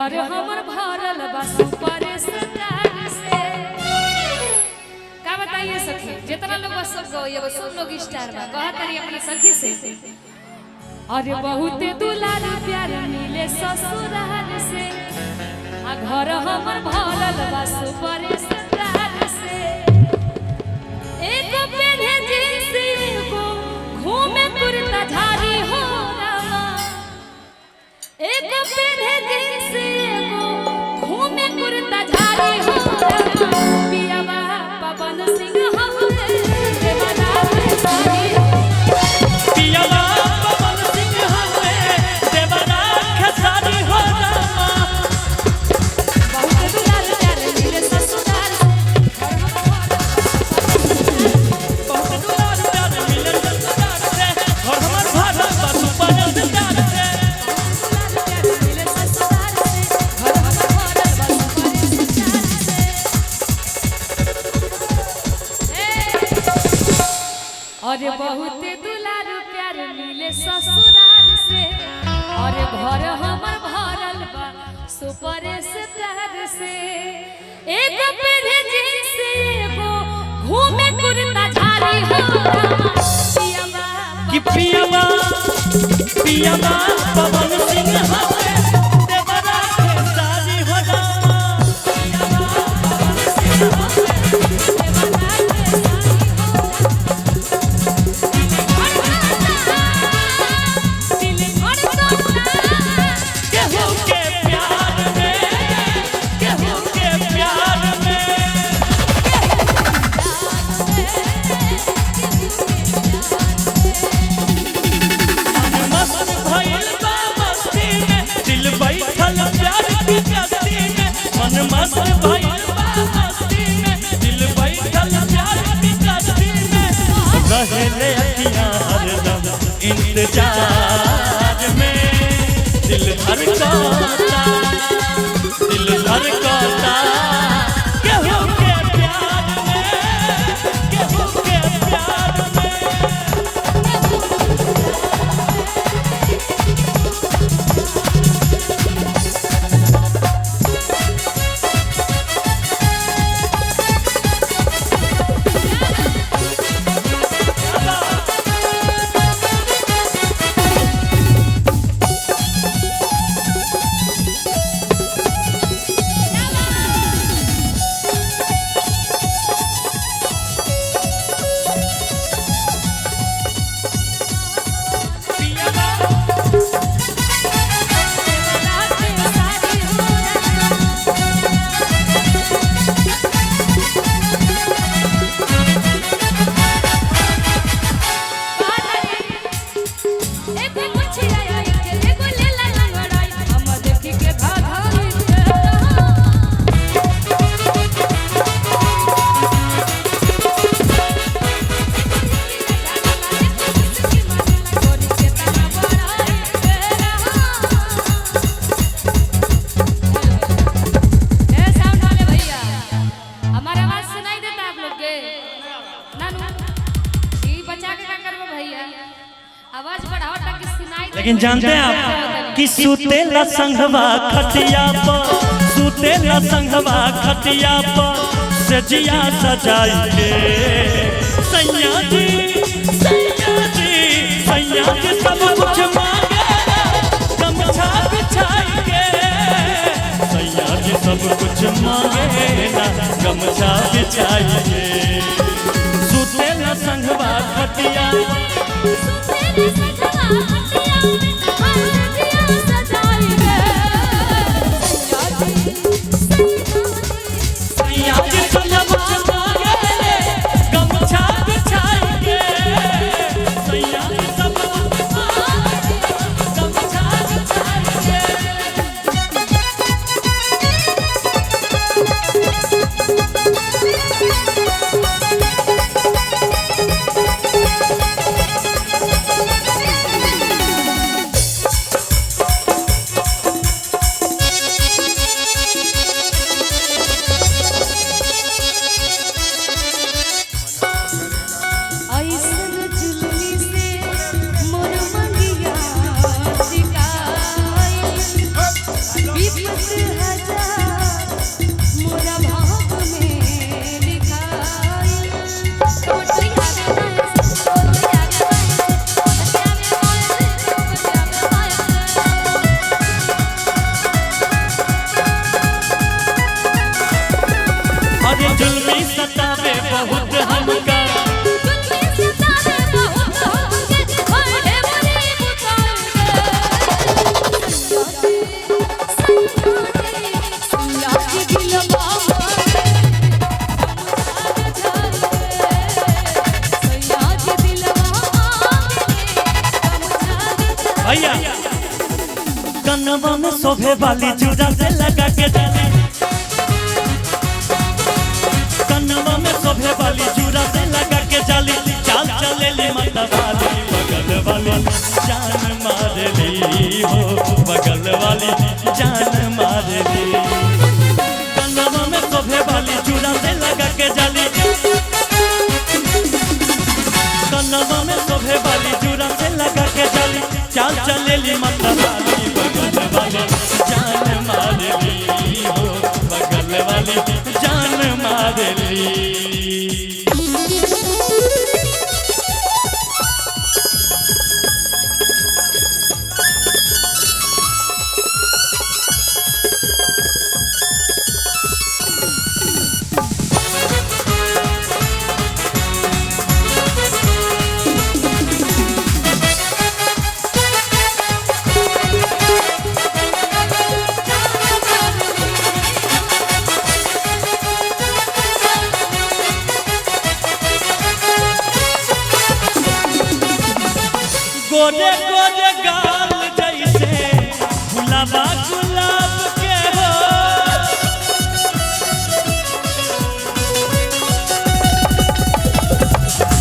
और हमर भरल बा सुपर स्टार से का बताइए सखी जितना लोग सब गए बस सब लोग स्टार बा कहत रही अपनी सखी से अरे बहुत दुलार प्यार मिले ससुराल से आ घर हमर भरल बा सुपर स्टार से एक पेन्हे जींस को घूमे कुर्ता झाड़ी हो रामा एक पेन्हे जींस को घूमे कुर्ता झाड़ी हो रामा पियावा पवन सिंह हवे देवना खेसारी पियावा पवन सिंह हवे देवना खेसारी हो रामा बहुत दुलार प्यार मिले ससुराल से बहुत दुलार प्यार मिले ससुराल से और हमर भारत बा सुपर स्टार से और बहुत दुलार प्यार मिले ससुराल से और घर हमर भरल बा सुपर स्टार से एक पेन्हे जींस एगो घूमे कुर्ता झाड़ी हो पियावा कि पियावा पियावा पवन सिंह हवे देवना खेसारी हो रामा पियावा पवन सिंह हवे मन मस्त भइल बा मस्ती में दिल बैठल प्यार की कस्ती में रहेले अखियां हरदम इंतजार में दिल धड़कता केहू के प्यार में केहू के प्यार में लेकिन जानते हैं आप कि सुतेला संघवा खटिया पर सुतेला संघवा खटिया पर सजिया सजाई के सैया जी सब कुछ मांगे गमछा बिछाई के सैया जी सब कुछ मांगे ना गमछा बिछाई के सुतेला संघवा खटिया मोरा भाग में लिखाई कोटरी आगे अरे जुल्मी सतावे बहुत हमका भैया कनवा में शोभे वाली चूड़ा से लगा के डाली कनवा में शोभे वाली चूड़ा से लगा के जाली चाल चलेली मतवाली बगल वाली जान मारली हो बगल वाली जान मारली कनवा में शोभे वाली चूड़ा से लगा के जाली कनवा में शोभे वाली चूड़ा से लगा के जाली चाल चलेली मतवाली बगल वाली जान मारली हो बगल वाली जान मारली गोरे गोरे गाल जैसे गुलाबा गुलाब के हो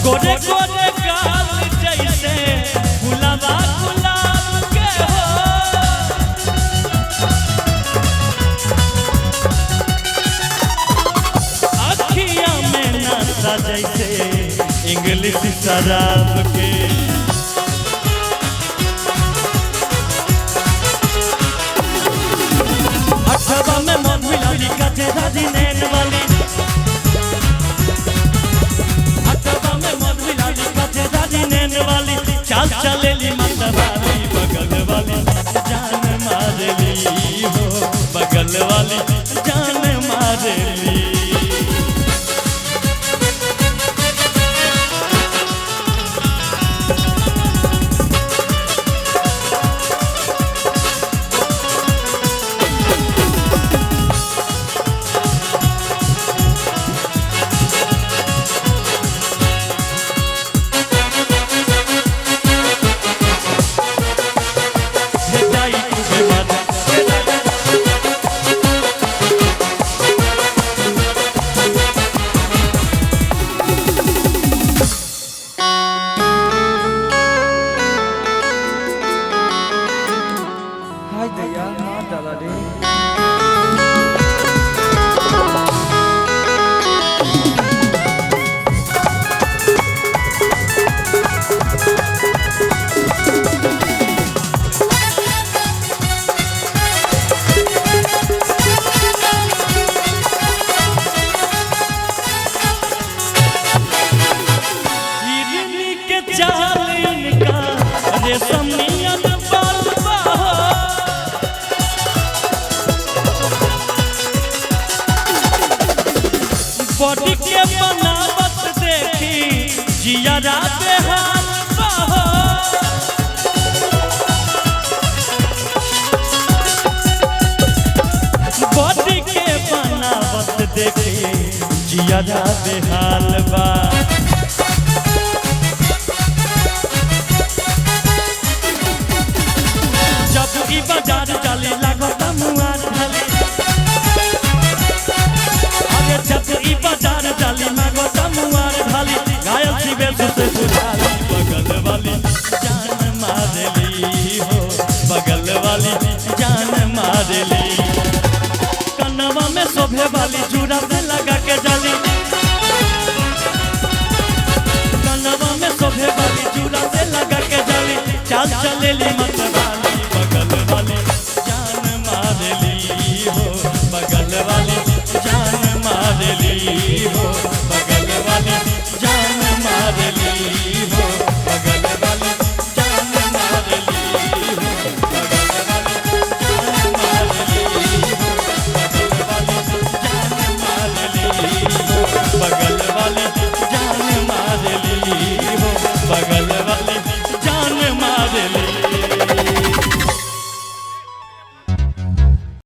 गोरे गोरे गाल जैसे गुलाबा गुलाब के हो अखिया में नशा जैसे इंग्लिश शराब के अठवा में मन मिलाली कचेरा दी नैन वाली अठवा में मन मिलाली कचेरा दी नैन वाली चाल चलेली मतवाली बगल वाली जान मारली हो बगल वाली जान मारली बॉडी के बनावट देखी जियारा बेहाल बहो बॉडी के बनावट देखी जियारा बेहाल बा जब की बाजार चले लागत मुआर ढाले अरे जब की बाजार चले लागत मुआर ढाले घायल शिवे से सुधाली बगल वाली जान मारली हो बगल वाली जान मारली कनवा में शोभे वाली चूड़ा से लगा के जाली कनवा में शोभे वाली चूड़ा से लगा के जाली चाल चलेली मतवाली बगल वाली जान मारली लगल